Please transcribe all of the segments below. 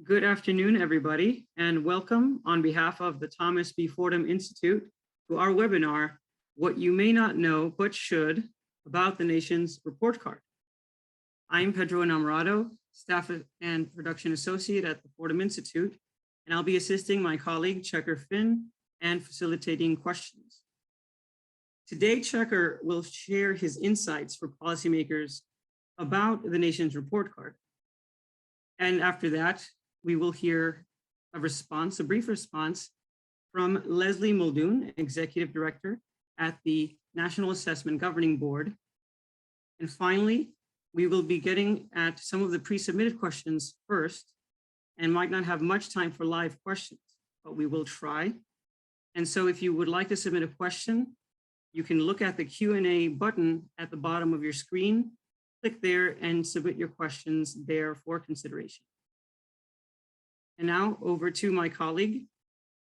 Good afternoon, everybody, and welcome on behalf of the Thomas B. Fordham Institute to our webinar, What You May Not Know But Should About the Nation's Report Card. I'm Pedro Enamorado, Staff and Production Associate at the Fordham Institute, and I'll be assisting my colleague Checker Finn and facilitating questions. Today, Checker will share his insights for policymakers about the nation's report card. And after that, we will hear a brief response from Lesley Muldoon, Executive Director at the National Assessment Governing Board. And finally, we will be getting at some of the pre-submitted questions first and might not have much time for live questions, but we will try. And so if you would like to submit a question, you can look at the Q&A button at the bottom of your screen, click there and submit your questions there for consideration. And now over to my colleague,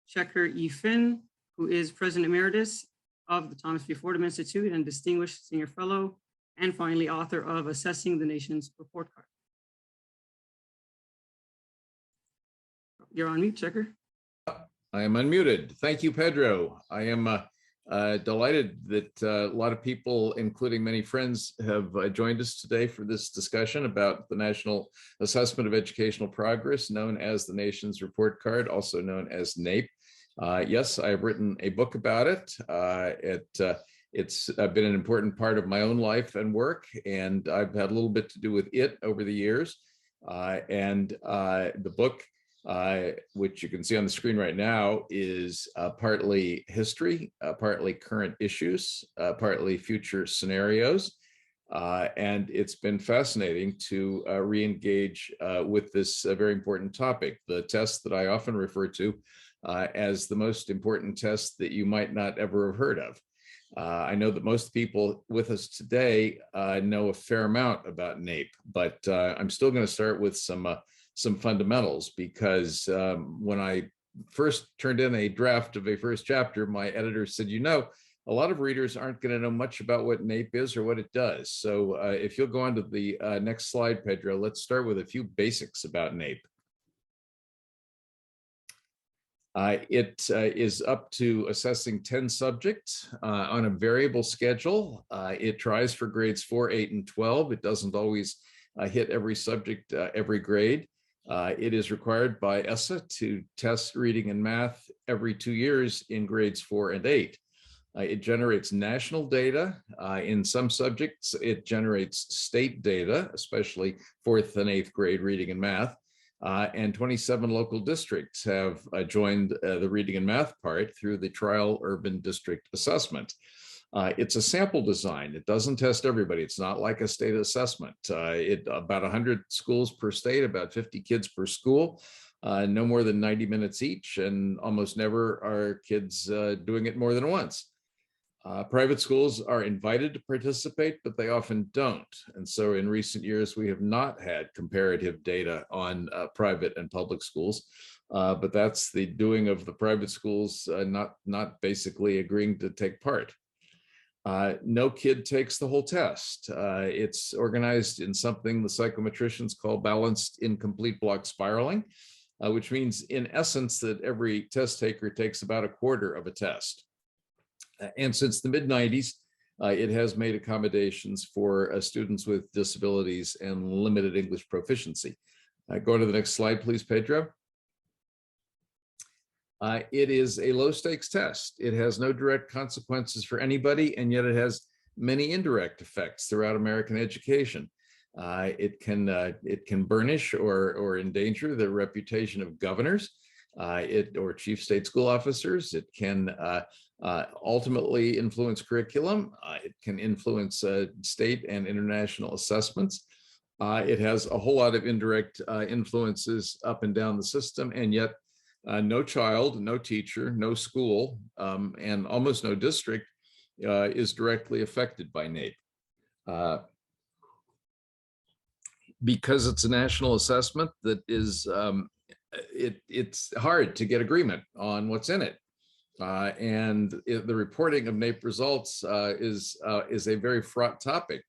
Checker E. Finn, who is President Emeritus of the Thomas B. Fordham Institute and Distinguished Senior Fellow, and finally author of Assessing the Nation's Report Card. You're on mute, Checker. I am unmuted. Thank you, Pedro. I am delighted that a lot of people, including many friends, have joined us today for this discussion about the National Assessment of Educational Progress, known as the Nation's Report Card, also known as NAEP. Yes, I have written a book about it. It's been an important part of my own life and work, and I've had a little bit to do with it over the years. The book, which you can see on the screen right now, is partly history, partly current issues, partly future scenarios. And it's been fascinating to re-engage with this very important topic, the test that I often refer to as the most important test that you might not ever have heard of. I know that most people with us today know a fair amount about NAEP, but I'm still going to start with some fundamentals, because when I first turned in a draft of a first chapter, my editor said, you know, a lot of readers aren't going to know much about what NAEP is or what it does. So if you'll go on to the next slide, Pedro, let's start with a few basics about NAEP. It is up to assessing 10 subjects on a variable schedule. It tries for grades 4, 8, and 12. It doesn't always hit every subject, every grade. It is required by ESSA to test reading and math every 2 years in grades 4 and 8. It generates national data. In some subjects, it generates state data, especially 4th and 8th grade reading and math. And 27 local districts have joined the reading and math part through the Trial Urban District Assessment. It's a sample design. It doesn't test everybody. It's not like a state assessment. About 100 schools per state, about 50 kids per school, no more than 90 minutes each, and almost never are kids doing it more than once. Private schools are invited to participate, but they often don't. And so in recent years, we have not had comparative data on private and public schools. But that's the doing of the private schools not basically agreeing to take part. No kid takes the whole test. It's organized in something the psychometricians call balanced incomplete block spiraling, which means in essence that every test taker takes about a quarter of a test. And since the mid-90s, it has made accommodations for students with disabilities and limited English proficiency. Go to the next slide, please, Pedro. It is a low-stakes test. It has no direct consequences for anybody, and yet it has many indirect effects throughout American education. It can burnish or endanger the reputation of governors or chief state school officers. It can ultimately influence curriculum. It can influence state and international assessments. It has a whole lot of indirect influences up and down the system, and yet no child, no teacher, no school, and almost no district is directly affected by NAEP. Because it's a national assessment that is, it's hard to get agreement on what's in it. The reporting of NAEP results is a very fraught topic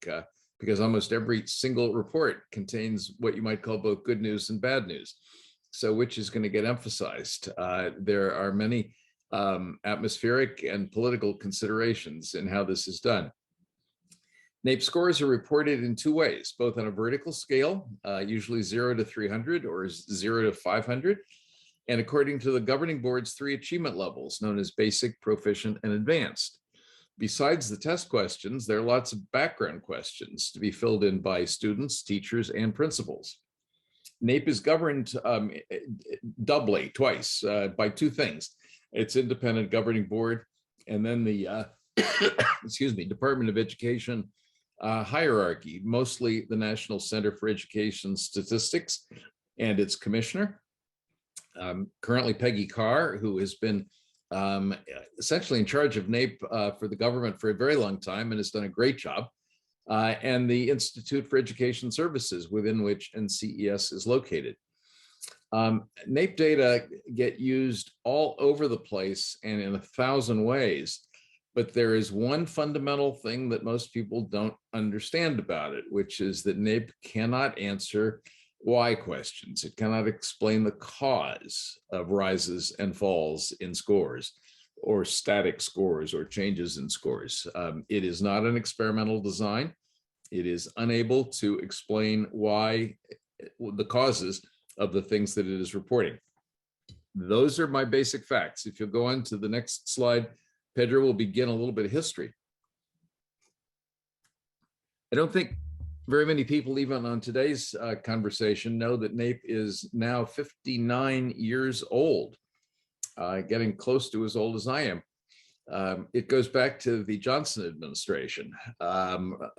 because almost every single report contains what you might call both good news and bad news. So which is going to get emphasized? There are many atmospheric and political considerations in how this is done. NAEP scores are reported in two ways, both on a vertical scale, usually 0 to 300 or 0 to 500, and according to the governing board's 3 achievement levels, known as basic, proficient, and advanced. Besides the test questions, there are lots of background questions to be filled in by students, teachers, and principals. NAEP is governed doubly, twice, by two things. Its independent governing board, and then the, excuse me, Department of Education hierarchy, mostly the National Center for Education Statistics and its commissioner. Currently Peggy Carr, who has been essentially in charge of NAEP for the government for a very long time and has done a great job, and the Institute for Education Services, within which NCES is located. NAEP data get used all over the place and in 1,000 ways, but there is one fundamental thing that most people don't understand about it, which is that NAEP cannot answer why questions. It cannot explain the cause of rises and falls in scores or static scores or changes in scores. It is not an experimental design. It is unable to explain why the causes of the things that it is reporting. Those are my basic facts. If you'll go on to the next slide, Pedro will begin a little bit of history. I don't think very many people, even on today's conversation, know that NAEP is now 59 years old, getting close to as old as I am. It goes back to the Johnson administration,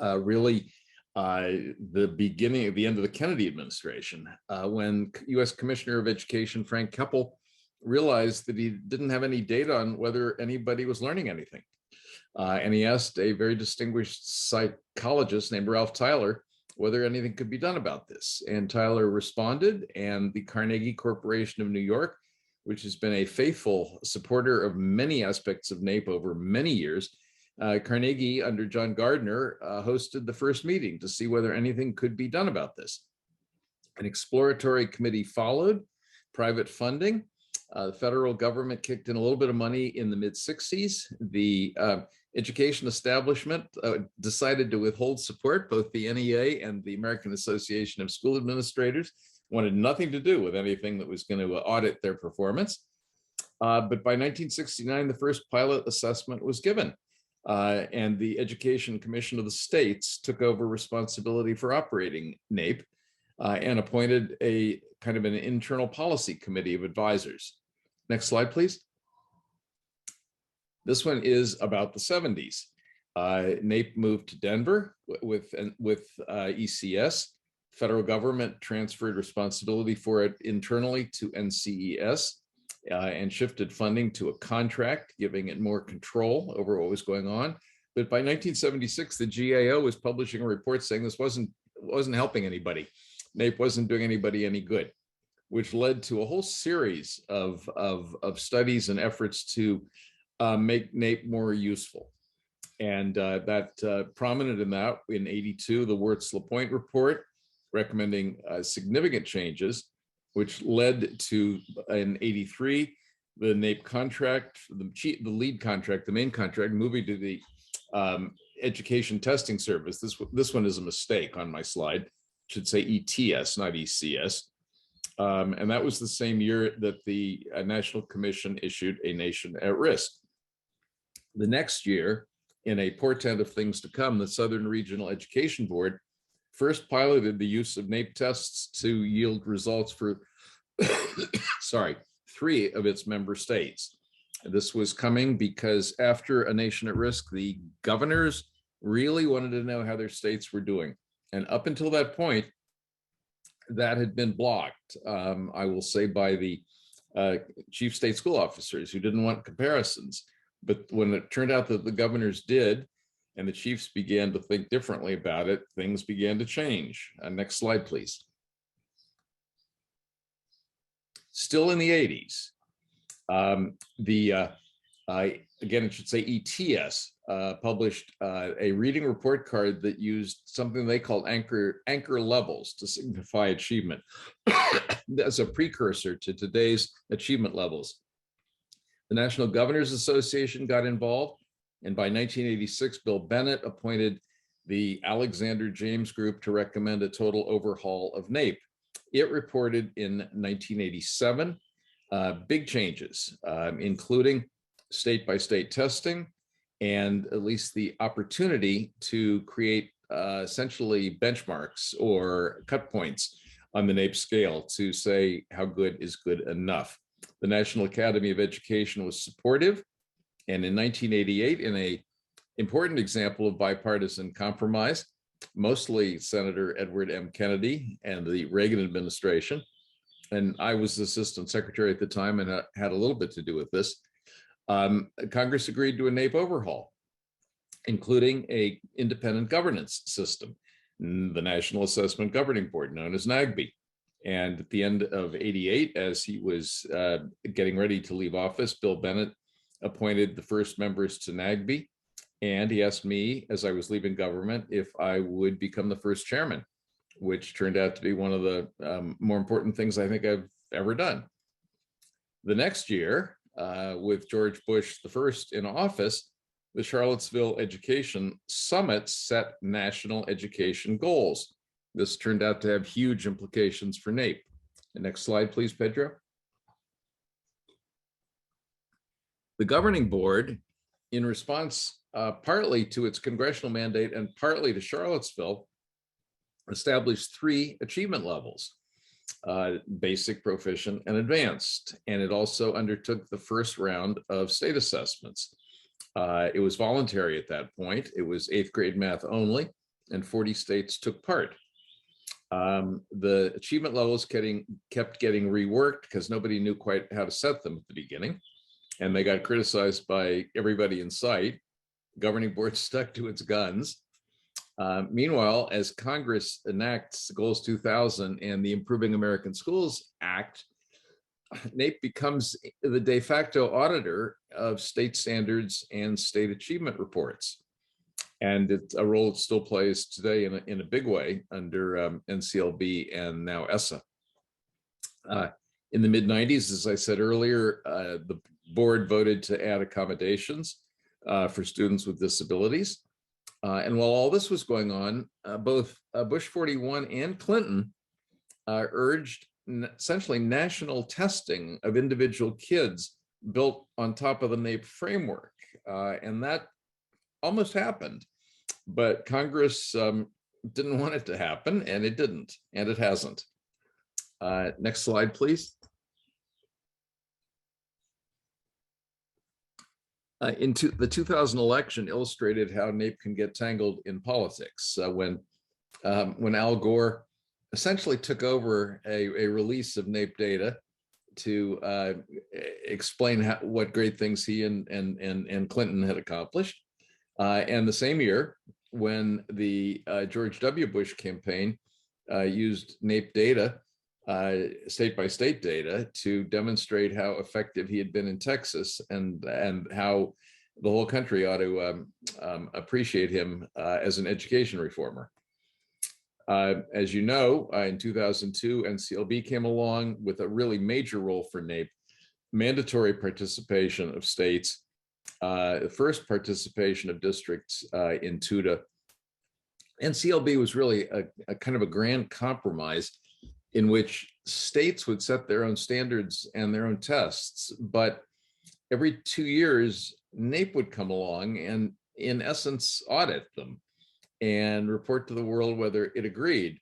really the beginning of the end of the Kennedy administration, when U.S. Commissioner of Education Frank Keppel realized that he didn't have any data on whether anybody was learning anything. And he asked a very distinguished psychologist named Ralph Tyler whether anything could be done about this. And Tyler responded, and the Carnegie Corporation of New York, which has been a faithful supporter of many aspects of NAEP over many years, Carnegie, under John Gardner, hosted the first meeting to see whether anything could be done about this. An exploratory committee followed, private funding. The federal government kicked in a little bit of money in the mid-60s. The education establishment decided to withhold support. Both the NEA and the American Association of School Administrators wanted nothing to do with anything that was going to audit their performance. But by 1969, the first pilot assessment was given. And the Education Commission of the States took over responsibility for operating NAEP and appointed a kind of an internal policy committee of advisors. Next slide, please. This one is about the 70s. NAEP moved to Denver with ECS. Federal government transferred responsibility for it internally to NCES and shifted funding to a contract, giving it more control over what was going on. But by 1976, the GAO was publishing a report saying this wasn't helping anybody. NAEP wasn't doing anybody any good, which led to a whole series of studies and efforts to make NAEP more useful. And prominent in that, in '82, the Wurtz-LaPointe report recommending significant changes, which led to, in '83, the NAEP contract, the lead contract, the main contract, moving to the Education Testing Service. This one is a mistake on my slide. It should say ETS, not ECS. And that was the same year that the National Commission issued a nation at risk. The next year, in a portent of things to come, the Southern Regional Education Board first piloted the use of NAEP tests to yield results for, sorry, 3 of its member states. This was coming because after a nation at risk, the governors really wanted to know how their states were doing. And up until that point, that had been blocked, I will say, by the chief state school officers who didn't want comparisons. But when it turned out that the governors did, and the chiefs began to think differently about it, things began to change. Next slide, please. Still in the 80s, the Again, it should say ETS, published a reading report card that used something they called anchor levels to signify achievement as a precursor to today's achievement levels. The National Governors Association got involved, and by 1986, Bill Bennett appointed the Alexander James Group to recommend a total overhaul of NAEP. It reported in 1987 big changes, including state-by-state testing, and at least the opportunity to create essentially benchmarks or cut points on the NAEP scale to say how good is good enough. The National Academy of Education was supportive, and in 1988, in an important example of bipartisan compromise, mostly Senator Edward M. Kennedy and the Reagan administration, and I was the assistant secretary at the time and had a little bit to do with this, Congress agreed to a NAEP overhaul, including an independent governance system, the National Assessment Governing Board, known as NAGB. And at the end of '88, as he was getting ready to leave office, Bill Bennett appointed the first members to NAGB. And he asked me, as I was leaving government, if I would become the first chairman, which turned out to be one of the more important things I think I've ever done. The next year, with George Bush the first in office, the Charlottesville Education Summit set national education goals. This turned out to have huge implications for NAEP. The next slide, please, Pedro. The governing board, in response partly to its congressional mandate and partly to Charlottesville, established 3 achievement levels: basic, proficient, and advanced. And it also undertook the first round of state assessments. It was voluntary at that point. It was 8th grade math only, and 40 states took part. The achievement levels kept getting reworked because nobody knew quite how to set them at the beginning, and they got criticized by everybody in sight. Governing board stuck to its guns. Meanwhile, as Congress enacts Goals 2000 and the Improving American Schools Act, NAEP becomes the de facto auditor of state standards and state achievement reports. And it's a role it still plays today in a big way under NCLB and now ESSA. In the mid-90s, as I said earlier, the board voted to add accommodations for students with disabilities. And while all this was going on, both Bush 41 and Clinton urged essentially national testing of individual kids built on top of the NAEP framework. And that almost happened, but Congress didn't want it to happen, and it didn't, and it hasn't. Next slide, please. The 2000 election illustrated how NAEP can get tangled in politics. When Al Gore essentially took over a release of NAEP data to explain what great things he and Clinton had accomplished. And the same year, when the George W. Bush campaign used NAEP data, state-by-state data, to demonstrate how effective he had been in Texas and how the whole country ought to appreciate him as an education reformer. As you know, in 2002, NCLB came along with a really major role for NAEP, mandatory participation of states, the first participation of districts in TUDA. NCLB was really a kind of a grand compromise in which states would set their own standards and their own tests, but every 2 years, NAEP would come along and, in essence, audit them and report to the world whether it agreed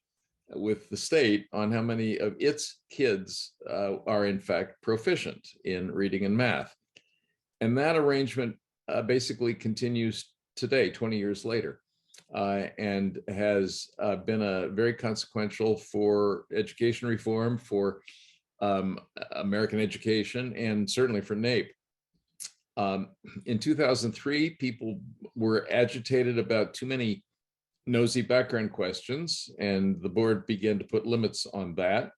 with the state on how many of its kids are, in fact, proficient in reading and math. And that arrangement basically continues today, 20 years later. And has been very consequential for education reform, for American education, and certainly for NAEP. In 2003, people were agitated about too many nosy background questions, and the board began to put limits on that.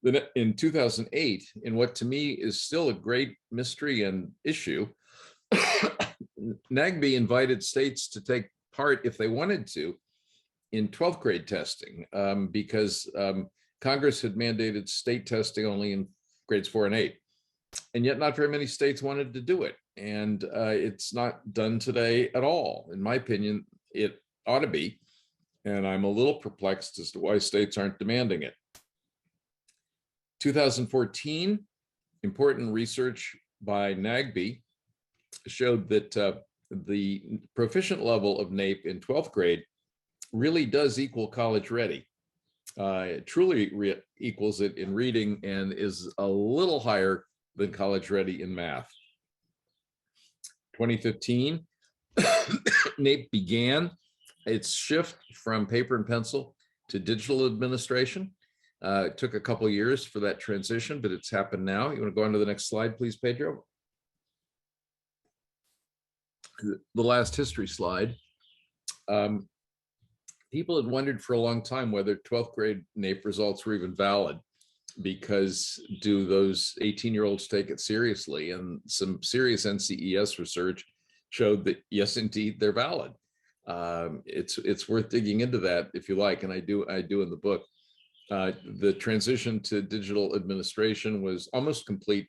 Then in 2008, in what to me is still a great mystery and issue, NAGB invited states to take part, if they wanted to, in 12th grade testing, because Congress had mandated state testing only in grades 4 and 8. And yet not very many states wanted to do it. And it's not done today at all. In my opinion, it ought to be. And I'm a little perplexed as to why states aren't demanding it. 2014, important research by NAGB showed that the proficient level of NAEP in 12th grade really does equal college ready. It truly equals it in reading and is a little higher than college ready in math. 2015, NAEP began its shift from paper and pencil to digital administration. It took a couple of years for that transition, but it's happened now. You want to go on to the next slide, please, Pedro? The last history slide. People had wondered for a long time whether 12th grade NAEP results were even valid, because do those 18-year-olds take it seriously? And some serious NCES research showed that, yes, indeed, they're valid. It's worth digging into that if you like, and I do in the book. The transition to digital administration was almost complete.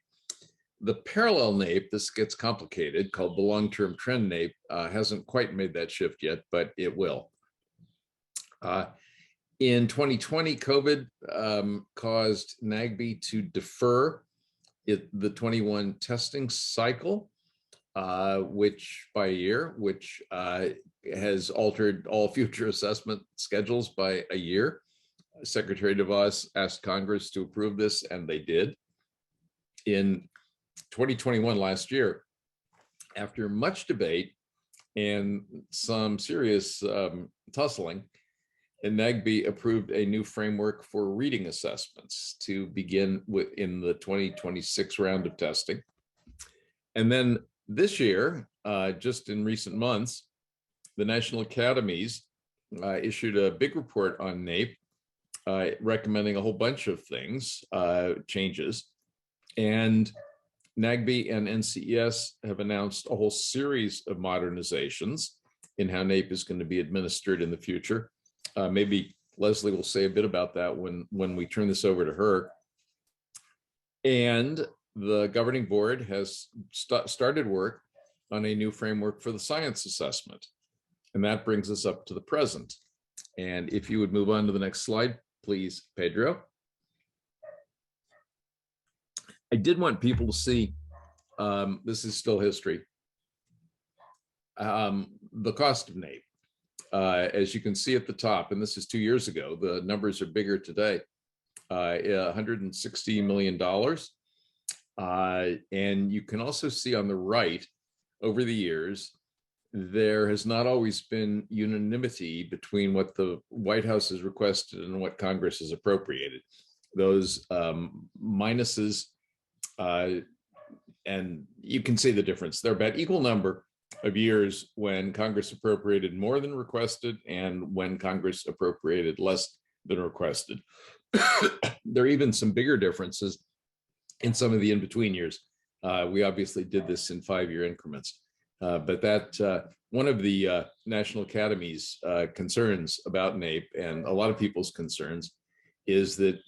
The parallel NAEP, this gets complicated, called the long-term trend NAEP, hasn't quite made that shift yet, but it will. In 2020, COVID caused NAGB to defer the 21 testing cycle, which by a year, which has altered all future assessment schedules by a year. Secretary DeVos asked Congress to approve this, and they did. In 2021, last year, after much debate and some serious tussling, and NAGB approved a new framework for reading assessments to begin with in the 2026 round of testing. And then this year, just in recent months, the National Academies issued a big report on NAEP, recommending a whole bunch of things, changes. And NAGB and NCES have announced a whole series of modernizations in how NAEP is going to be administered in the future. Maybe Leslie will say a bit about that when we turn this over to her. And the governing board has started work on a new framework for the science assessment. And that brings us up to the present. And if you would move on to the next slide, please, Pedro. I did want people to see, this is still history, the cost of NAEP. As you can see at the top, and this is 2 years ago, the numbers are bigger today, $160 million. And you can also see on the right, over the years, there has not always been unanimity between what the White House has requested and what Congress has appropriated. Those minuses, and you can see the difference. They're about equal number of years when Congress appropriated more than requested and when Congress appropriated less than requested. There are even some bigger differences in some of the in-between years. We obviously did this in 5-year increments. But that one of the National Academy's concerns about NAEP, and a lot of people's concerns, is that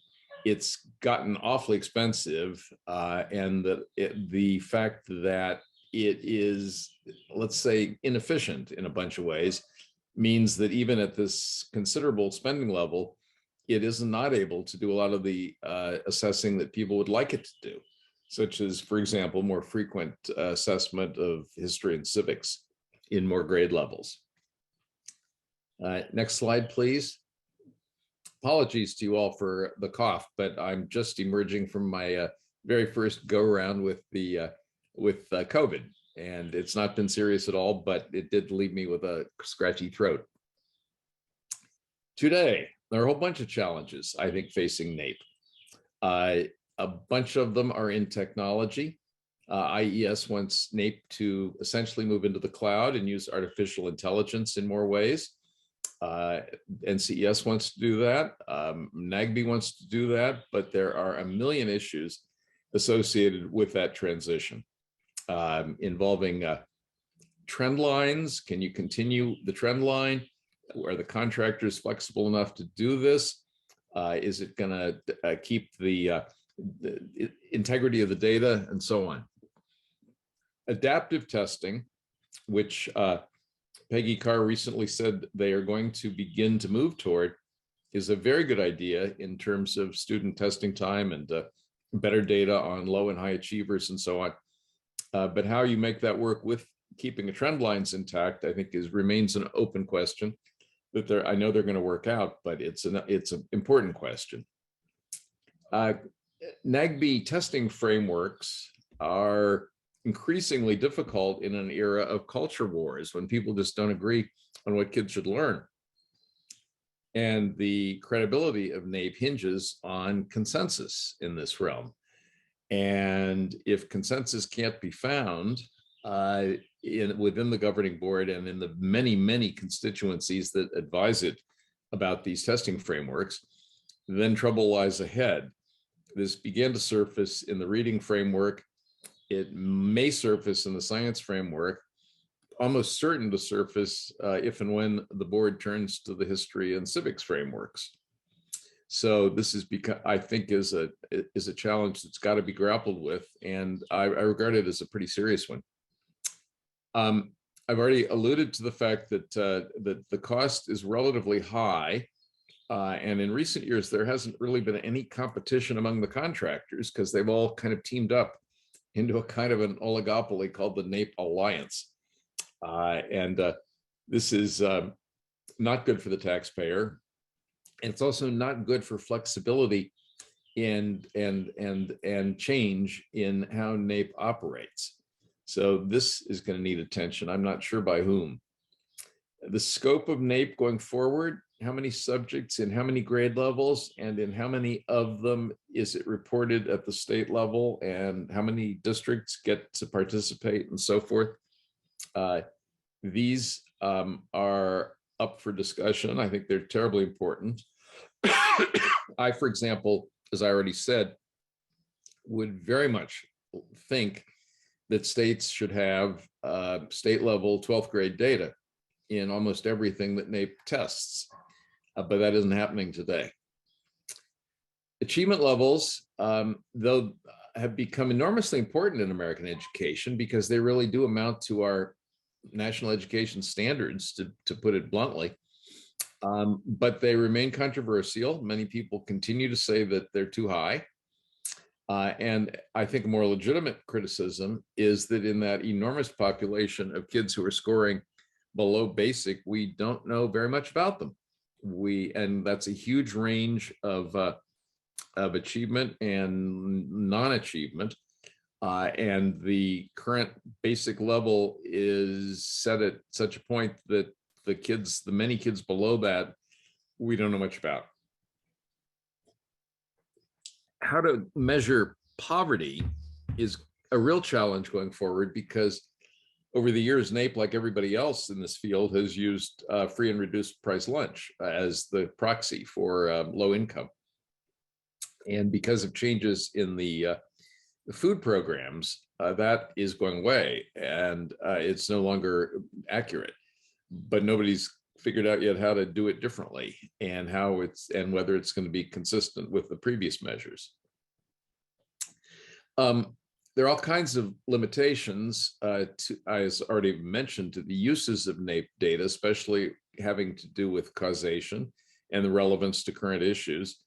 it's gotten awfully expensive, and that the fact that it is, let's say, inefficient in a bunch of ways, means that even at this considerable spending level, it is not able to do a lot of the assessing that people would like it to do, such as, for example, more frequent assessment of history and civics in more grade levels. Next slide, please. Apologies to you all for the cough, but I'm just emerging from my very first go around with COVID, and it's not been serious at all, but it did leave me with a scratchy throat. Today, there are a whole bunch of challenges, I think, facing NAEP. A bunch of them are in technology. IES wants NAEP to essentially move into the cloud and use artificial intelligence in more ways. NCES wants to do that. NAGB wants to do that, but there are a million issues associated with that transition involving trend lines. Can you continue the trend line? Are the contractors flexible enough to do this? Is it going to keep the integrity of the data and so on? Adaptive testing, which Peggy Carr recently said they are going to begin to move toward, is a very good idea in terms of student testing time and better data on low and high achievers and so on. But how you make that work with keeping the trend lines intact, I think remains an open question that I know they're going to work out, but it's an important question. NAGB testing frameworks are increasingly difficult in an era of culture wars when people just don't agree on what kids should learn. And the credibility of NAEP hinges on consensus in this realm. And if consensus can't be found within the governing board and in the many, many constituencies that advise it about these testing frameworks, then trouble lies ahead. This began to surface in the reading framework. It may surface in the science framework, almost certain to surface if and when the board turns to the history and civics frameworks. So this is I think is a challenge that's got to be grappled with, and I regard it as a pretty serious one. I've already alluded to the fact that that the cost is relatively high, and in recent years there hasn't really been any competition among the contractors because they've all kind of teamed up into a kind of an oligopoly called the NAEP Alliance. This is not good for the taxpayer. And it's also not good for flexibility and change in how NAEP operates. So this is going to need attention. I'm not sure by whom. The scope of NAEP going forward, how many subjects in how many grade levels, and in how many of them is it reported at the state level, and how many districts get to participate and so forth. These are up for discussion. I think they're terribly important. I, for example, as I already said, would very much think that states should have state level 12th grade data in almost everything that NAEP tests, but that isn't happening today. Achievement levels, though, have become enormously important in American education because they really do amount to our national education standards, to put it bluntly. But they remain controversial. Many people continue to say that they're too high. And I think a more legitimate criticism is that in that enormous population of kids who are scoring below basic, we don't know very much about them. And that's a huge range of achievement and non-achievement. And the current basic level is set at such a point that the many kids below that, we don't know much about. How to measure poverty is a real challenge going forward because over the years, NAEP, like everybody else in this field, has used free and reduced price lunch as the proxy for low income. And because of changes in the food programs, that is going away and it's no longer accurate. But nobody's figured out yet how to do it differently and whether it's going to be consistent with the previous measures. There are all kinds of limitations, as already mentioned, to the uses of NAEP data, especially having to do with causation and the relevance to current issues.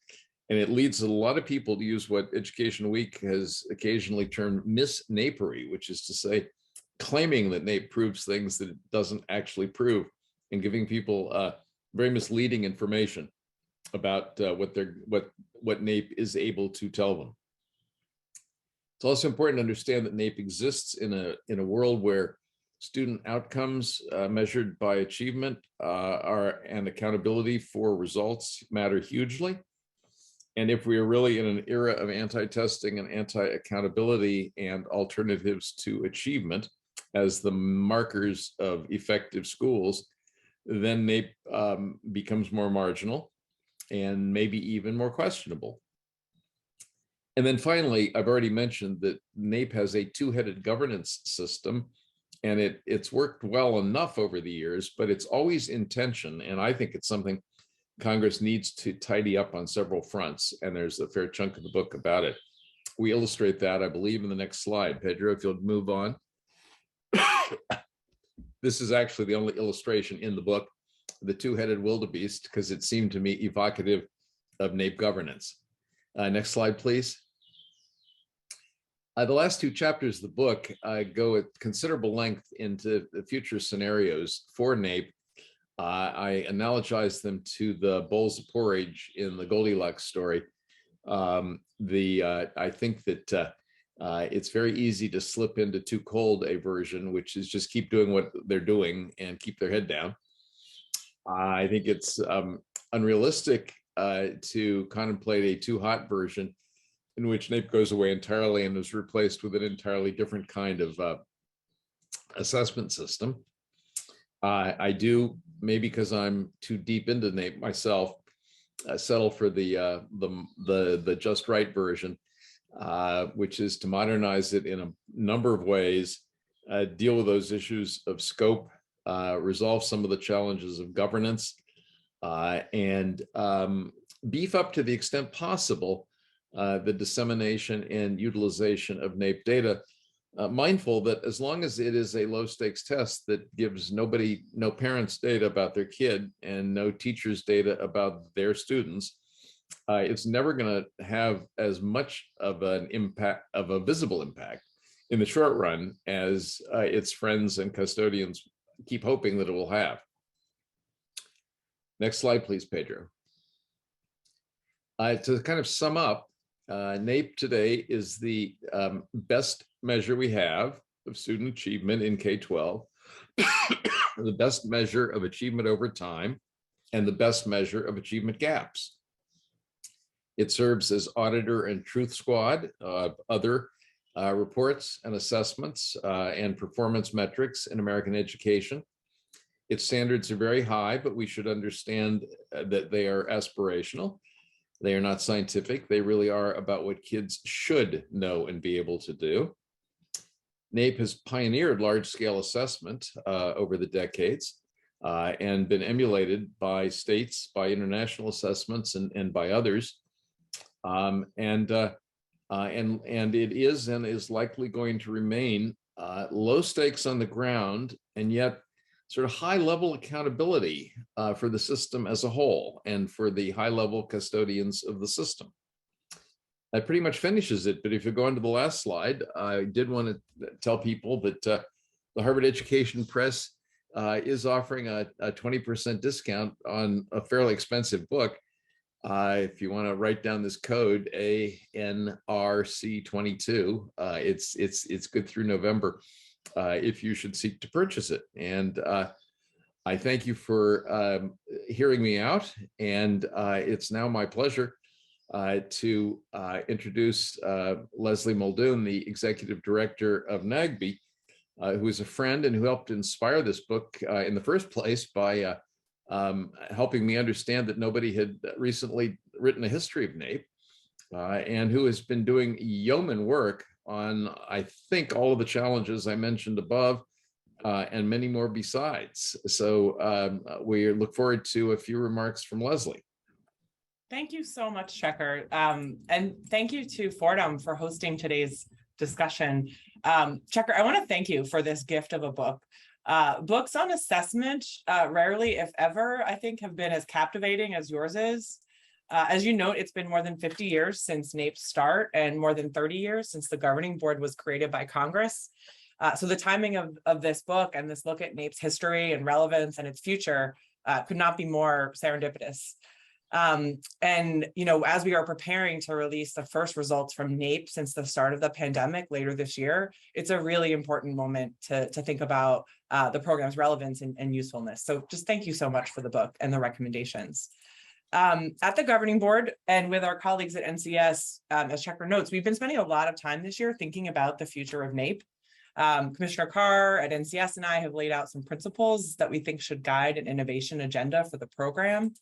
And it leads a lot of people to use what Education Week has occasionally termed mis-NAEPery, which is to say, claiming that NAEP proves things that it doesn't actually prove, and giving people very misleading information about what NAEP is able to tell them. It's also important to understand that NAEP exists in a world where student outcomes measured by achievement and accountability for results matter hugely. And if we are really in an era of anti-testing and anti-accountability and alternatives to achievement as the markers of effective schools, then NAEP becomes more marginal and maybe even more questionable. And then finally, I've already mentioned that NAEP has a two-headed governance system, and it's worked well enough over the years, but it's always in tension. And I think it's something Congress needs to tidy up on several fronts. And there's a fair chunk of the book about it. We illustrate that, I believe, in the next slide. Pedro, if you'll move on. This is actually the only illustration in the book, the two-headed wildebeest, because it seemed to me evocative of NAEP governance. Next slide, please. The last two chapters of the book go at considerable length into the future scenarios for NAEP. I analogize them to the bowls of porridge in the Goldilocks story. I think that it's very easy to slip into too cold a version, which is just keep doing what they're doing and keep their head down. I think it's unrealistic to contemplate a too hot version in which NAEP goes away entirely and is replaced with an entirely different kind of assessment system. I do, maybe because I'm too deep into NAEP myself, settle for the just right version, which is to modernize it in a number of ways, deal with those issues of scope, resolve some of the challenges of governance, and beef up to the extent possible the dissemination and utilization of NAEP data, mindful that as long as it is a low stakes test that gives no parents data about their kid and no teachers data about their students, it's never going to have as much of an impact, of a visible impact in the short run as its friends and custodians keep hoping that it will have. Next slide, please, Pedro. To kind of sum up, NAEP today is the best measure we have of student achievement in K-12, the best measure of achievement over time, and the best measure of achievement gaps. It serves as auditor and truth squad of other reports and assessments and performance metrics in American education. Its standards are very high, but we should understand that they are aspirational. They are not scientific. They really are about what kids should know and be able to do. NAEP has pioneered large-scale assessment over the decades and been emulated by states, by international assessments, and by others. And it is likely going to remain low stakes on the ground, and yet sort of high level accountability for the system as a whole and for the high level custodians of the system. That pretty much finishes it. But if you go on to the last slide, I did want to tell people that the Harvard Education Press is offering a 20% discount on a fairly expensive book. If you want to write down this code, ANRC22, it's good through November. If you should seek to purchase it. And I thank you for hearing me out. And it's now my pleasure to introduce Leslie Muldoon, the executive director of NAGB, who is a friend and who helped inspire this book in the first place by helping me understand that nobody had recently written a history of NAEP, and who has been doing yeoman work on, I think, all of the challenges I mentioned above, and many more besides. So we look forward to a few remarks from Leslie. Thank you so much, Checker. And thank you to Fordham for hosting today's discussion. Checker, I want to thank you for this gift of a book. Books on assessment, rarely, if ever, I think, have been as captivating as yours is. As you note, it's been more than 50 years since NAEP's start and more than 30 years since the governing board was created by Congress. So the timing of this book and this look at NAEP's history and relevance and its future could not be more serendipitous. And, you know, as we are preparing to release the first results from NAEP since the start of the pandemic later this year, it's a really important moment to think about the program's relevance and usefulness. So just thank you so much for the book and the recommendations. At the governing board and with our colleagues at NCS, as Checker notes, we've been spending a lot of time this year thinking about the future of NAEP. Commissioner Carr at NCS and I have laid out some principles that we think should guide an innovation agenda for the program.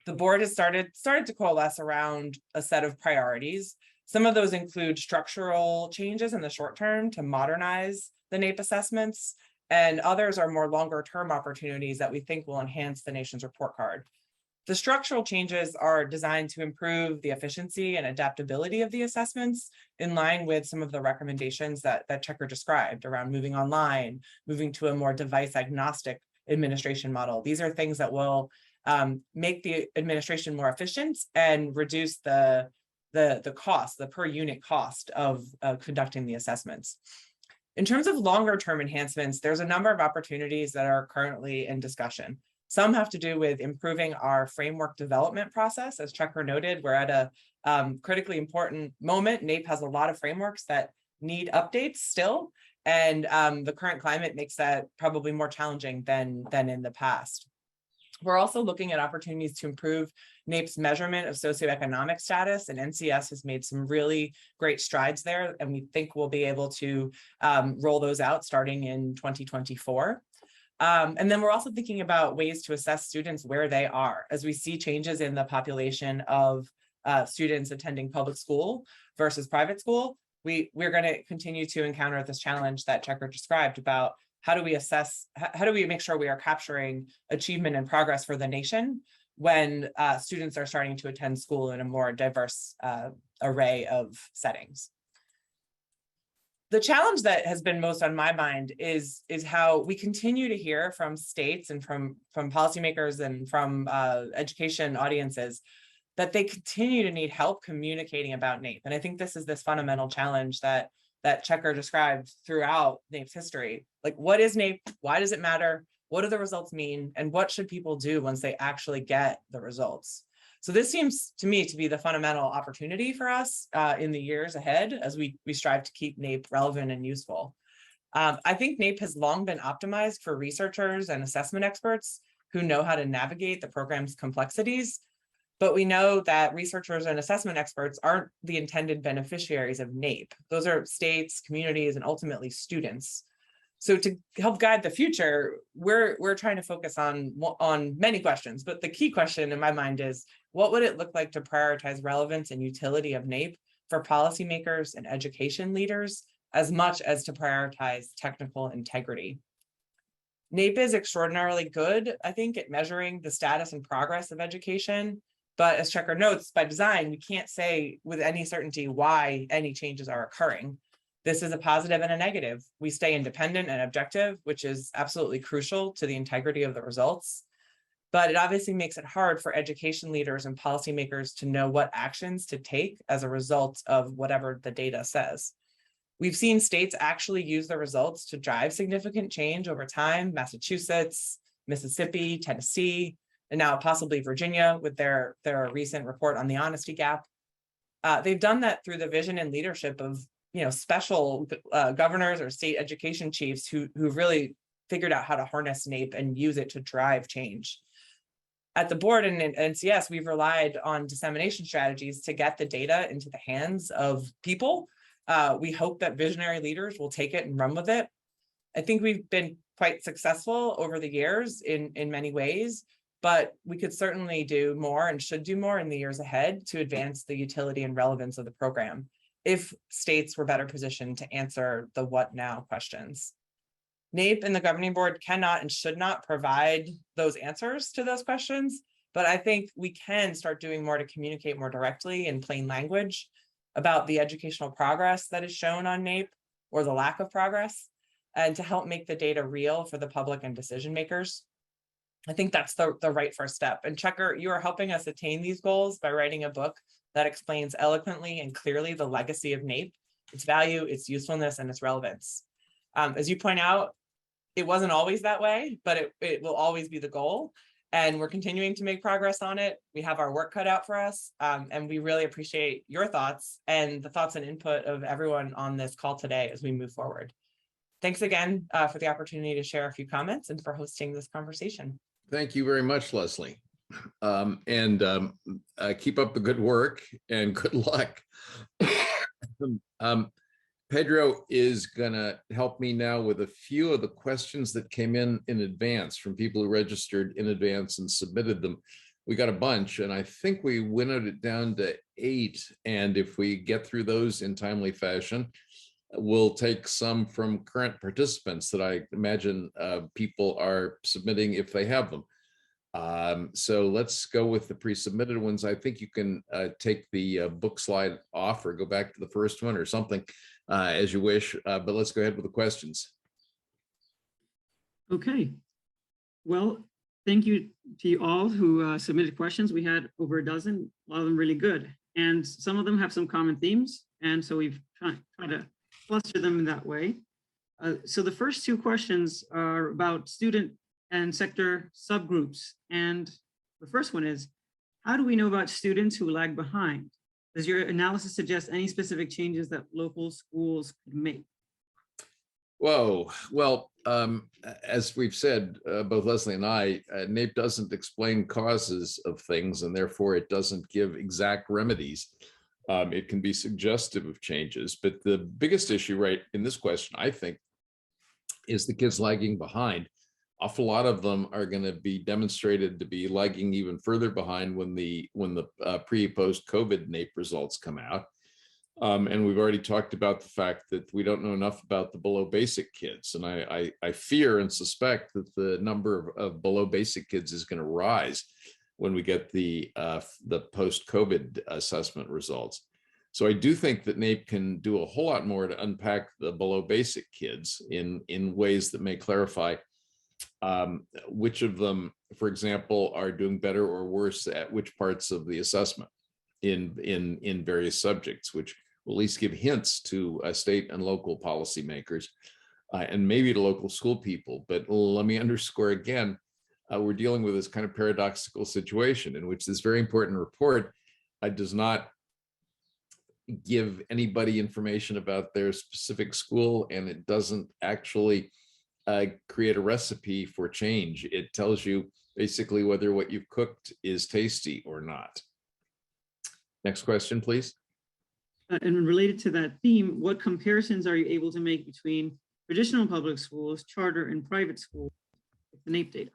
The board has started to coalesce around a set of priorities. Some of those include structural changes in the short term to modernize the NAEP assessments, and others are more longer term opportunities that we think will enhance the nation's report card. The structural changes are designed to improve the efficiency and adaptability of the assessments in line with some of the recommendations that Checker described around moving online, moving to a more device agnostic administration model. These are things that will make the administration more efficient and reduce the cost, the per unit cost of conducting the assessments. In terms of longer term enhancements, there's a number of opportunities that are currently in discussion. Some have to do with improving our framework development process. As Checker noted, we're at a critically important moment. NAEP has a lot of frameworks that need updates still, and the current climate makes that probably more challenging than in the past. We're also looking at opportunities to improve NAEP's measurement of socioeconomic status, and NCS has made some really great strides there, and we think we'll be able to roll those out starting in 2024. And then we're also thinking about ways to assess students where they are. As we see changes in the population of students attending public school versus private school, we're going to continue to encounter this challenge that Checker described about how do we assess, how do we make sure we are capturing achievement and progress for the nation when students are starting to attend school in a more diverse array of settings. The challenge that has been most on my mind is how we continue to hear from states and from policymakers and from education audiences that they continue to need help communicating about NAEP. And I think this is this fundamental challenge that Checker described throughout NAEP's history. Like, what is NAEP? Why does it matter? What do the results mean? And what should people do once they actually get the results? So this seems to me to be the fundamental opportunity for us in the years ahead as we strive to keep NAEP relevant and useful. I think NAEP has long been optimized for researchers and assessment experts who know how to navigate the program's complexities. But we know that researchers and assessment experts aren't the intended beneficiaries of NAEP. Those are states, communities, and ultimately students. So to help guide the future, we're trying to focus on many questions, but the key question in my mind is, what would it look like to prioritize relevance and utility of NAEP for policymakers and education leaders, as much as to prioritize technical integrity? NAEP is extraordinarily good, I think, at measuring the status and progress of education. But as Checker notes, by design, we can't say with any certainty why any changes are occurring. This is a positive and a negative. We stay independent and objective, which is absolutely crucial to the integrity of the results. But it obviously makes it hard for education leaders and policymakers to know what actions to take as a result of whatever the data says. We've seen states actually use the results to drive significant change over time: Massachusetts, Mississippi, Tennessee, and now possibly Virginia with their recent report on the honesty gap. They've done that through the vision and leadership of special governors or state education chiefs who've really figured out how to harness NAEP and use it to drive change. At the board and in NCS, we've relied on dissemination strategies to get the data into the hands of people. We hope that visionary leaders will take it and run with it. I think we've been quite successful over the years in many ways, but we could certainly do more and should do more in the years ahead to advance the utility and relevance of the program if states were better positioned to answer the what now questions. NAEP and the governing board cannot and should not provide those answers to those questions, but I think we can start doing more to communicate more directly in plain language about the educational progress that is shown on NAEP or the lack of progress, and to help make the data real for the public and decision makers. I think that's the right first step. And Checker, you are helping us attain these goals by writing a book that explains eloquently and clearly the legacy of NAEP, its value, its usefulness, and its relevance. As you point out, it wasn't always that way, but it will always be the goal. And we're continuing to make progress on it. We have our work cut out for us. And we really appreciate your thoughts and the thoughts and input of everyone on this call today as we move forward. Thanks again for the opportunity to share a few comments and for hosting this conversation. Thank you very much, Leslie. Keep up the good work and good luck. Pedro is going to help me now with a few of the questions that came in advance from people who registered in advance and submitted them. We got a bunch, and I think we winnowed it down to 8. And if we get through those in timely fashion, we'll take some from current participants that I imagine people are submitting if they have them. So let's go with the pre-submitted ones. I think you can take the book slide off or go back to the first one or something as you wish, but let's go ahead with the questions. Okay. Well, thank you to you all who submitted questions. We had over a dozen, a lot of them really good. And some of them have some common themes. And so we've tried to cluster them in that way. So the first 2 questions are about student and sector subgroups. And the first one is, how do we know about students who lag behind? Does your analysis suggest any specific changes that local schools could make? Whoa, well, as we've said, both Leslie and I, NAEP doesn't explain causes of things, and therefore it doesn't give exact remedies. It can be suggestive of changes, but the biggest issue right in this question, I think, is the kids lagging behind. Awful lot of them are going to be demonstrated to be lagging even further behind when the pre-post COVID NAEP results come out. And we've already talked about the fact that we don't know enough about the below basic kids. And I fear and suspect that the number of below basic kids is going to rise when we get the post-COVID assessment results. So I do think that NAEP can do a whole lot more to unpack the below basic kids in ways that may clarify which of them, for example, are doing better or worse at which parts of the assessment in various subjects, which will at least give hints to state and local policymakers and maybe to local school people. But let me underscore again, we're dealing with this kind of paradoxical situation in which this very important report does not give anybody information about their specific school, and it doesn't actually create a recipe for change. It tells you basically whether what you've cooked is tasty or not. Next question, please. And related to that theme, what comparisons are you able to make between traditional public schools, charter, and private schools with the NAEP data?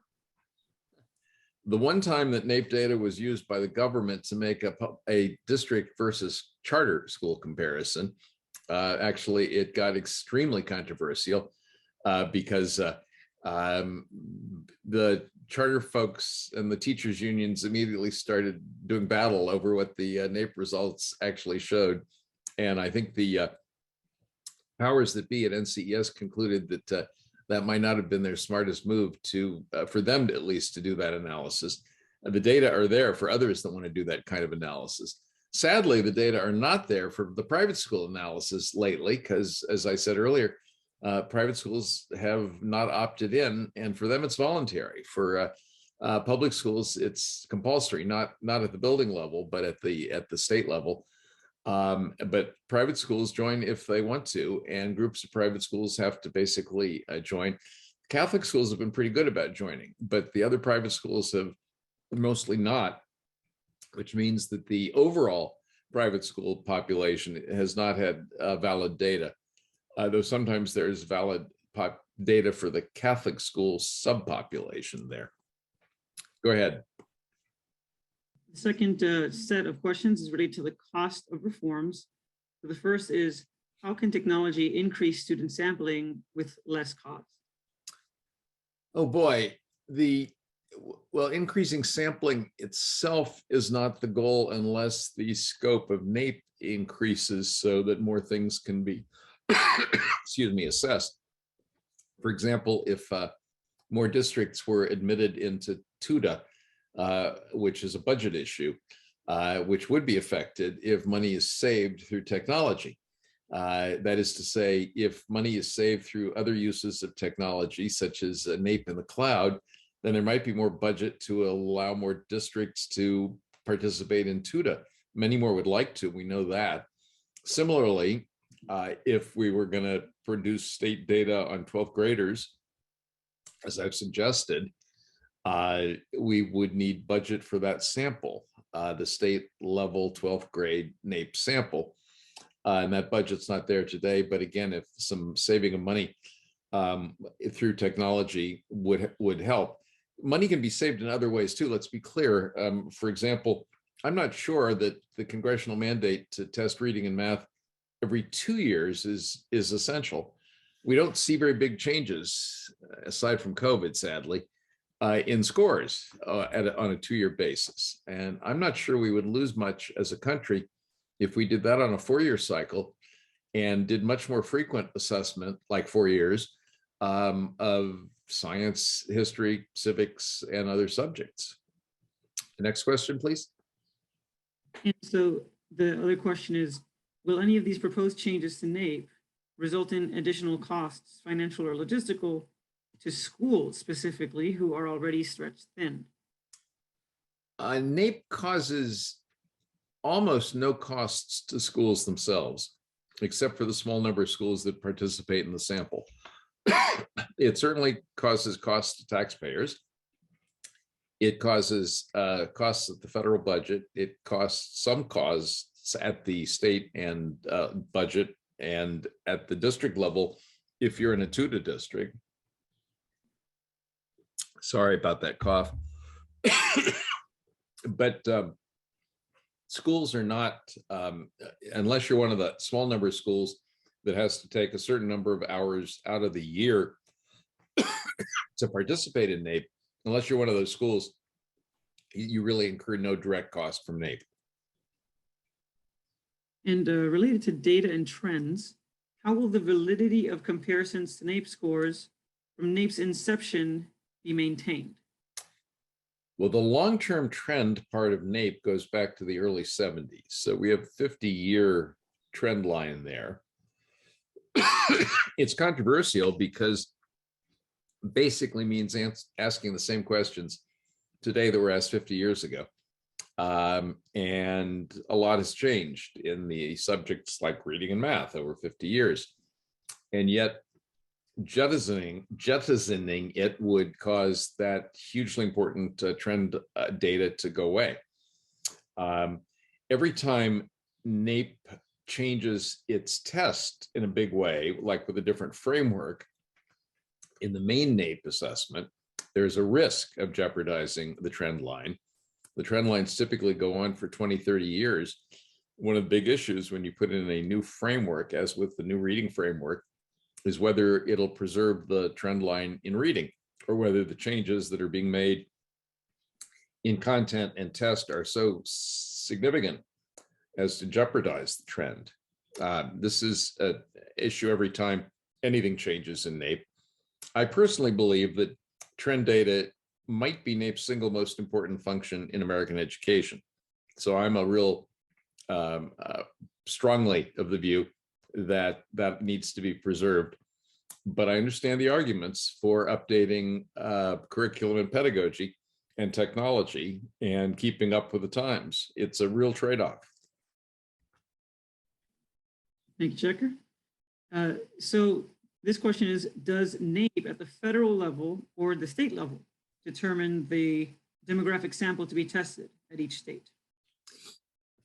The one time that NAEP data was used by the government to make a district versus charter school comparison, actually it got extremely controversial because the charter folks and the teachers unions immediately started doing battle over what the NAEP results actually showed. And I think the powers that be at NCES concluded that that might not have been their smartest move to, for them to, at least to do that analysis. The data are there for others that want to do that kind of analysis. Sadly, the data are not there for the private school analysis lately, because as I said earlier, private schools have not opted in, and for them it's voluntary. For public schools, it's compulsory, not at the building level, but at the state level. But private schools join if they want to, and groups of private schools have to basically join. Catholic schools have been pretty good about joining, but the other private schools have mostly not, which means that the overall private school population has not had valid data, though sometimes there's valid data for the Catholic school subpopulation there. Go ahead. The second set of questions is related to the cost of reforms. So the first is, how can technology increase student sampling with less cost? Oh boy, well, increasing sampling itself is not the goal unless the scope of NAEP increases so that more things can be, excuse me, assessed. For example, if more districts were admitted into TUDA, which is a budget issue, which would be affected if money is saved through technology. That is to say, if money is saved through other uses of technology, such as NAEP in the cloud, then there might be more budget to allow more districts to participate in TUDA. Many more would like to, we know that. Similarly, if we were going to produce state data on 12th graders, as I've suggested, we would need budget for that sample, the state level 12th grade NAEP sample. And that budget's not there today. But again, if some saving of money through technology would help. Money can be saved in other ways too. Let's be clear. For example, I'm not sure that the congressional mandate to test reading and math every 2 years is essential. We don't see very big changes, aside from COVID, sadly, in scores on a 2-year basis. And I'm not sure we would lose much as a country if we did that on a 4-year cycle and did much more frequent assessment, like 4 years, of science, history, civics, and other subjects. The next question, please. And so the other question is, will any of these proposed changes to NAEP result in additional costs, financial or logistical, to schools specifically who are already stretched thin? NAEP causes almost no costs to schools themselves, except for the small number of schools that participate in the sample. It certainly causes costs to taxpayers. It causes costs at the federal budget. It costs some costs at the state and budget and at the district level if you're in a TUTA district. Sorry about that cough. But schools are not, unless you're one of the small number of schools that has to take a certain number of hours out of the year to participate in NAEP, unless you're one of those schools, you really incur no direct cost from NAEP. And related to data and trends, how will the validity of comparisons to NAEP scores from NAEP's inception be maintained? Well, the long-term trend part of NAEP goes back to the early 70s. So we have a 50-year trend line there. It's controversial because basically means asking the same questions today that were asked 50 years ago. And a lot has changed in the subjects like reading and math over 50 years. And yet jettisoning it would cause that hugely important trend data to go away. Every time NAEP changes its test in a big way, like with a different framework, in the main NAEP assessment, there's a risk of jeopardizing the trend line. The trend lines typically go on for 20, 30 years. One of the big issues when you put in a new framework, as with the new reading framework, is whether it'll preserve the trend line in reading or whether the changes that are being made in content and test are so significant as to jeopardize the trend. This is an issue every time anything changes in NAEP. I personally believe that trend data might be NAEP's single most important function in American education. So I'm a real strongly of the view that that needs to be preserved. But I understand the arguments for updating curriculum and pedagogy and technology and keeping up with the times. It's a real trade-off. Thank you, Checker. So this question is, does NAEP at the federal level or the state level determine the demographic sample to be tested at each state?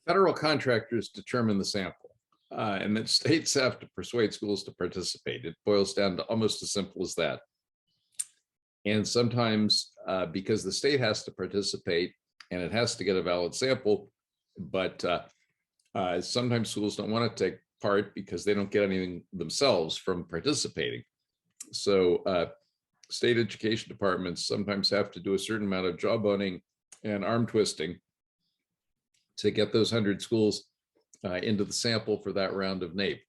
Federal contractors determine the sample, and then states have to persuade schools to participate. It boils down to almost as simple as that. And sometimes because the state has to participate and it has to get a valid sample, but sometimes schools don't want to take part because they don't get anything themselves from participating. So state education departments sometimes have to do a certain amount of jawboning and arm twisting to get those 100 schools into the sample for that round of NAEP.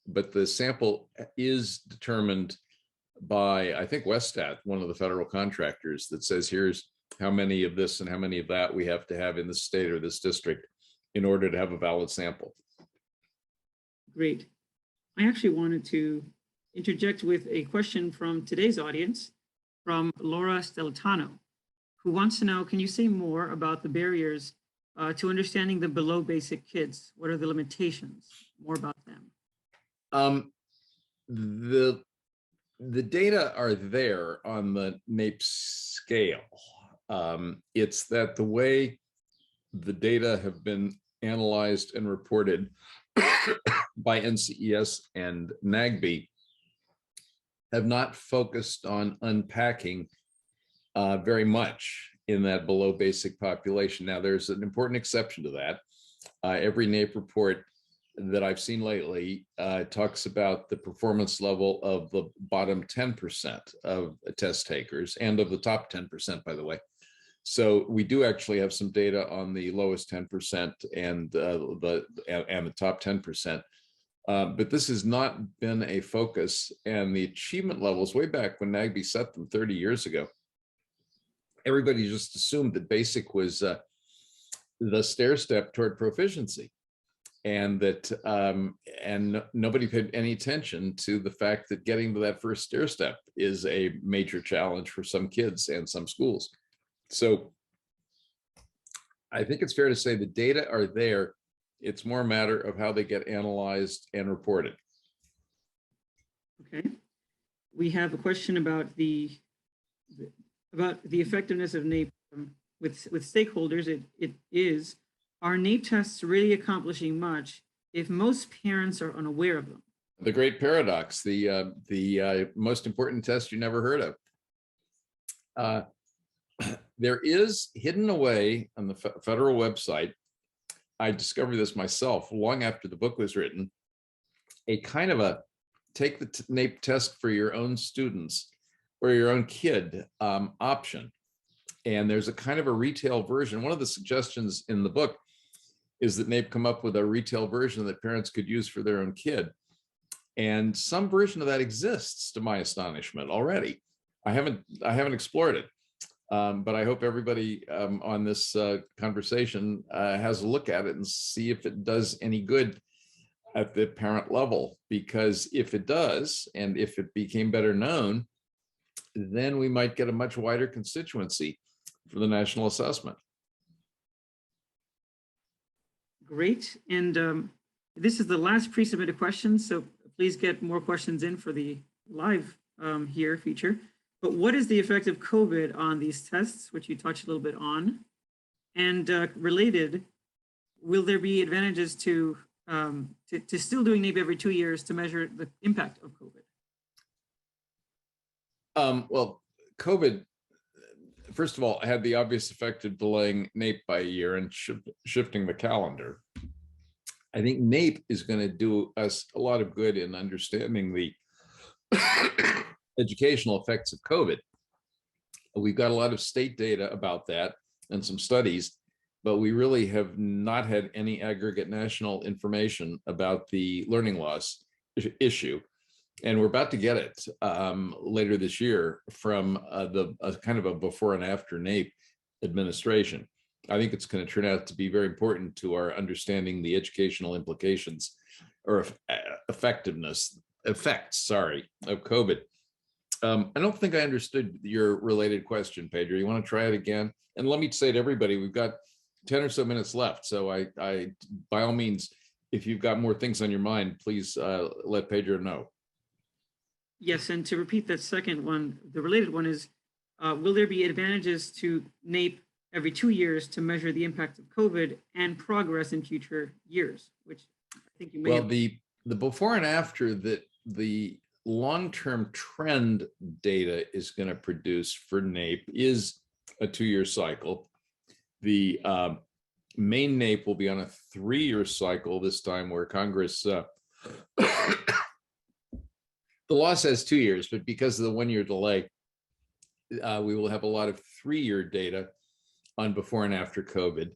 But the sample is determined by, I think, Westat, one of the federal contractors, that says, here's how many of this and how many of that we have to have in this state or this district in order to have a valid sample. Great. I actually wanted to interject with a question from today's audience from Laura Steltano, who wants to know, can you say more about the barriers to understanding the below basic kids? What are the limitations? More about them. The data are there on the NAEP scale. It's that the way the data have been analyzed and reported by NCES and NAEP have not focused on unpacking very much in that below basic population. Now, there's an important exception to that. Every NAEP report that I've seen lately talks about the performance level of the bottom 10% of test takers and of the top 10%, by the way. So we do actually have some data on the lowest 10% and the top 10%. But this has not been a focus, and the achievement levels way back when NAEP set them 30 years ago, everybody just assumed that basic was the stair step toward proficiency, and that and nobody paid any attention to the fact that getting to that first stair step is a major challenge for some kids and some schools. So I think it's fair to say the data are there. It's more a matter of how they get analyzed and reported. Okay. We have a question about the effectiveness of NAEP with stakeholders. It is, are NAEP tests really accomplishing much if most parents are unaware of them? The great paradox, the most important test you never heard of. There is hidden away on the federal website, I discovered this myself long after the book was written, a kind of a take the NAEP test for your own students or your own kid option. And there's a kind of a retail version. One of the suggestions in the book is that NAEP come up with a retail version that parents could use for their own kid. And some version of that exists, to my astonishment, already. I haven't explored it. But I hope everybody on this conversation has a look at it and see if it does any good at the parent level. Because if it does, and if it became better known, then we might get a much wider constituency for the national assessment. Great. And this is the last pre-submitted question, so please get more questions in for the live here feature. But what is the effect of COVID on these tests, which you touched a little bit on? And related, will there be advantages to still doing NAEP every 2 years to measure the impact of COVID? Well, COVID, first of all, had the obvious effect of delaying NAEP by a year and shifting the calendar. I think NAEP is going to do us a lot of good in understanding the educational effects of COVID. We've got a lot of state data about that and some studies, but we really have not had any aggregate national information about the learning loss issue. And we're about to get it later this year from a kind of a before and after NAEP administration. I think it's going to turn out to be very important to our understanding the educational implications or effects of COVID. I don't think I understood your related question, Pedro. You want to try it again? And let me say to everybody, we've got 10 or so minutes left. So I by all means, if you've got more things on your mind, please let Pedro know. Yes, and to repeat that second one, the related one is, will there be advantages to NAEP every 2 years to measure the impact of COVID and progress in future years? Which I think you may Well, the before and after that the long-term trend data is going to produce for NAEP is a 2-year cycle. The main NAEP will be on a 3-year cycle this time, where Congress, the law says 2 years, but because of the 1-year delay, we will have a lot of 3-year data on before and after COVID.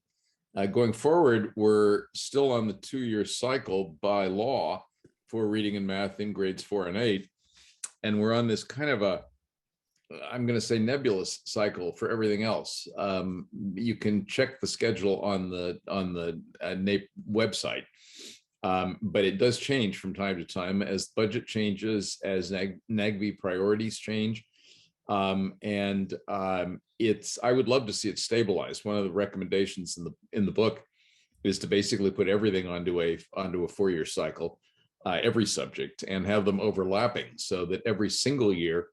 Going forward, we're still on the 2-year cycle by law for reading and math in grades 4 and 8. And we're on this kind of I'm going to say nebulous cycle for everything else. You can check the schedule on the NAEP website, but it does change from time to time as budget changes, as NAGB priorities change. I would love to see it stabilized. One of the recommendations in the book is to basically put everything onto a 4-year cycle, every subject, and have them overlapping so that every single year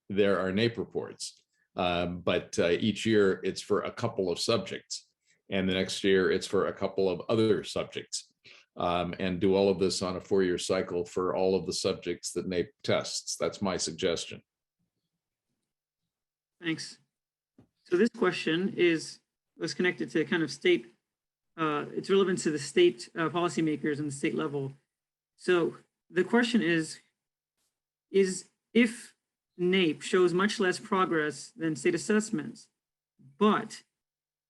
there are NAEP reports. But each year it's for a couple of subjects, and the next year it's for a couple of other subjects. and do all of this on a 4-year cycle for all of the subjects that NAEP tests. That's my suggestion. Thanks. So this question was connected to kind of state, it's relevant to the state policymakers and the state level. So the question is if NAEP shows much less progress than state assessments, but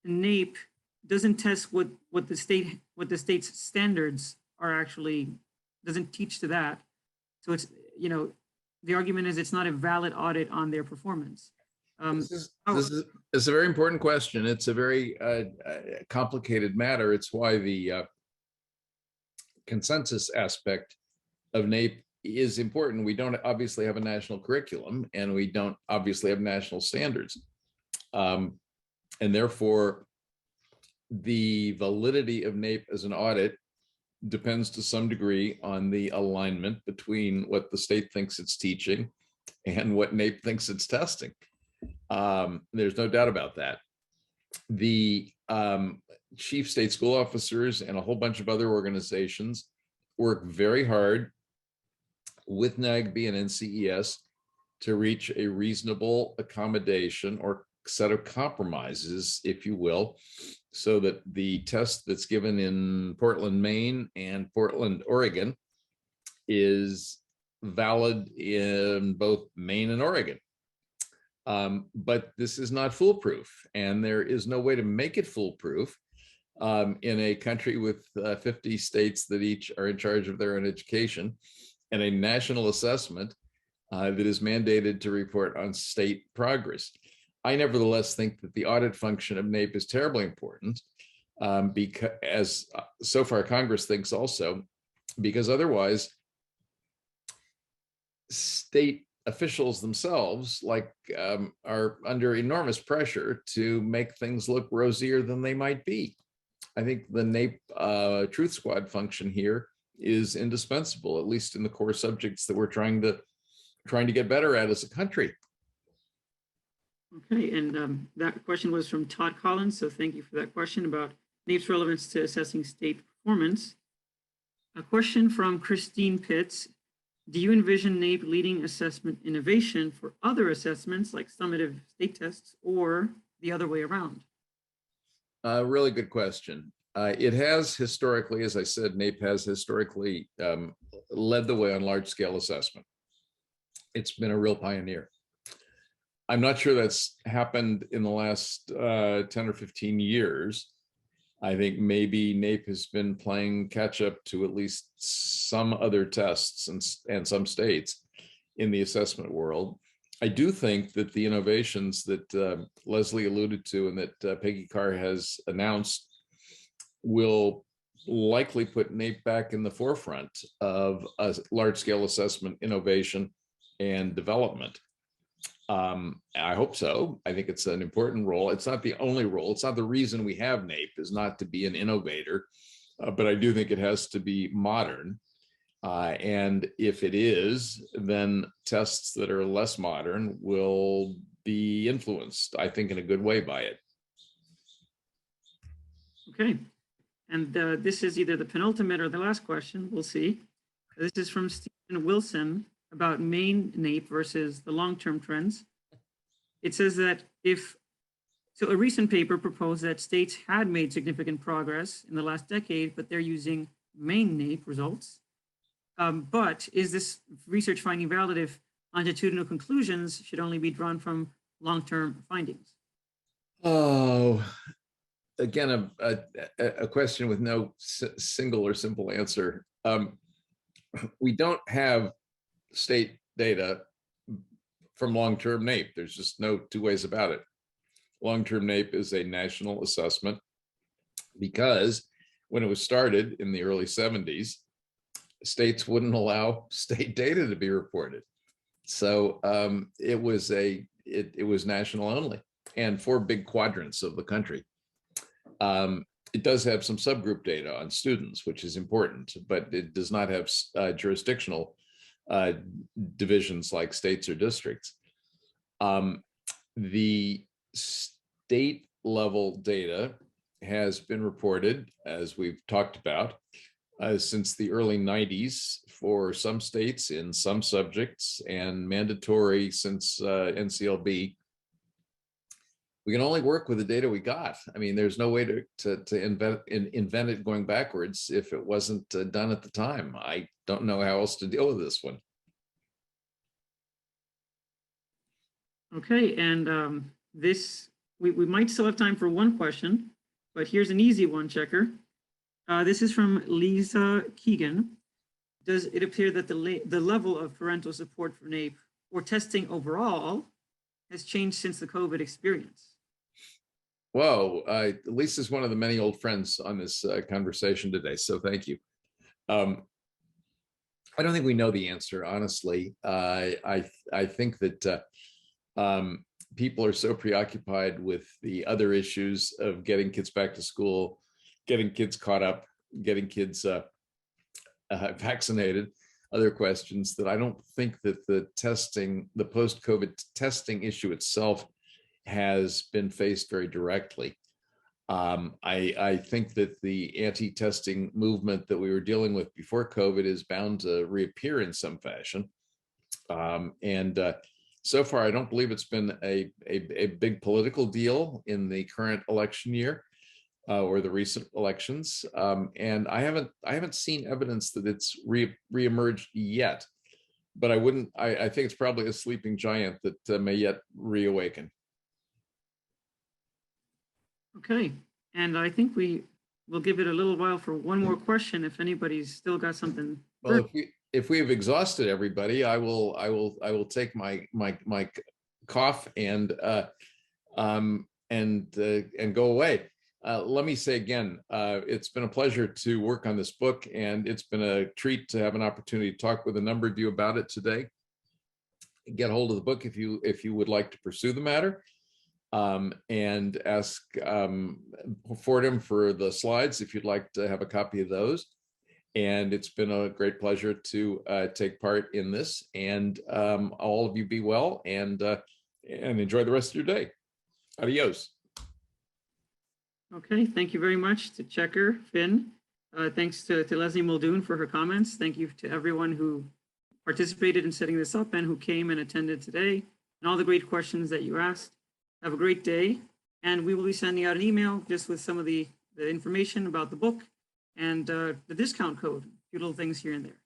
NAEP doesn't test what the state's standards are actually, doesn't teach to that. So it's, the argument is it's not a valid audit on their performance. This is a very important question. It's a very complicated matter. It's why the consensus aspect of NAEP is important. We don't obviously have a national curriculum, and we don't obviously have national standards. And therefore, the validity of NAEP as an audit depends to some degree on the alignment between what the state thinks it's teaching and what NAEP thinks it's testing. There's no doubt about that. The chief state school officers and a whole bunch of other organizations work very hard with NAGB and NCES to reach a reasonable accommodation or set of compromises, if you will, so that the test that's given in Portland, Maine and Portland, Oregon is valid in both Maine and Oregon. But this is not foolproof, and there is no way to make it foolproof in a country with 50 states that each are in charge of their own education, and a national assessment that is mandated to report on state progress. I nevertheless think that the audit function of NAEP is terribly important, because, as so far Congress thinks also, because otherwise state officials themselves are under enormous pressure to make things look rosier than they might be. I think the NAEP Truth Squad function here is indispensable, at least in the core subjects that we're trying to get better at as a country. Okay, and that question was from Todd Collins, so thank you for that question about NAEP's relevance to assessing state performance. A question from Christine Pitts. Do you envision NAEP leading assessment innovation for other assessments like summative state tests, or the other way around? Really good question. It has historically, as I said, NAEP has historically led the way on large scale assessment. It's been a real pioneer. I'm not sure that's happened in the last 10 or 15 years. I think maybe NAEP has been playing catch up to at least some other tests and some states in the assessment world. I do think that the innovations that Lesley alluded to and that Peggy Carr has announced will likely put NAEP back in the forefront of a large-scale assessment, innovation, and development. I hope so. I think it's an important role. It's not the only role. It's not the reason we have NAEP is not to be an innovator, but I do think it has to be modern. And if it is, then tests that are less modern will be influenced, I think, in a good way by it. Okay. And this is either the penultimate or the last question. We'll see. This is from Stephen Wilson about Maine NAEP versus the long-term trends. It says that so a recent paper proposed that states had made significant progress in the last decade, but they're using Maine NAEP results. But is this research finding valid if longitudinal conclusions should only be drawn from long-term findings? Oh, again, a question with no single or simple answer. We don't have state data from long-term NAEP. There's just no two ways about it. Long-term NAEP is a national assessment because when it was started in the early 70s, states wouldn't allow state data to be reported. So it was national only, and 4 big quadrants of the country. It does have some subgroup data on students, which is important, but it does not have jurisdictional divisions like states or districts. The state level data has been reported, as we've talked about, since the early 90s for some states in some subjects and mandatory since NCLB. We can only work with the data we got. I mean, there's no way to invent it going backwards if it wasn't done at the time. I don't know how else to deal with this one. Okay, and we might still have time for one question, but here's an easy one, Checker. This is from Lisa Keegan. Does it appear that the level of parental support for NAEP or testing overall has changed since the COVID experience? Whoa, Lisa's one of the many old friends on this conversation today, so thank you. I don't think we know the answer, honestly. I think that people are so preoccupied with the other issues of getting kids back to school, getting kids caught up, getting kids vaccinated, other questions, that I don't think that the post-COVID testing issue itself has been faced very directly. I think that the anti-testing movement that we were dealing with before COVID is bound to reappear in some fashion. So far, I don't believe it's been a big political deal in the current election year or the recent elections. And I haven't seen evidence that it's reemerged yet. But I think it's probably a sleeping giant that may yet reawaken. Okay, and I think we will give it a little while for one more question if anybody's still got something. Well, if we've exhausted everybody, I will take my cough and go away. Let me say again, it's been a pleasure to work on this book, and it's been a treat to have an opportunity to talk with a number of you about it today. Get hold of the book if you would like to pursue the matter. And ask Fordham for the slides if you'd like to have a copy of those. And it's been a great pleasure to take part in this. And all of you be well and enjoy the rest of your day. Adios. Okay, thank you very much to Checker, Finn. Thanks to Leslie Muldoon for her comments. Thank you to everyone who participated in setting this up and who came and attended today, and all the great questions that you asked. Have a great day, and we will be sending out an email just with some of the information about the book and the discount code, a few little things here and there.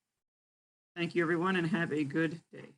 Thank you, everyone, and have a good day.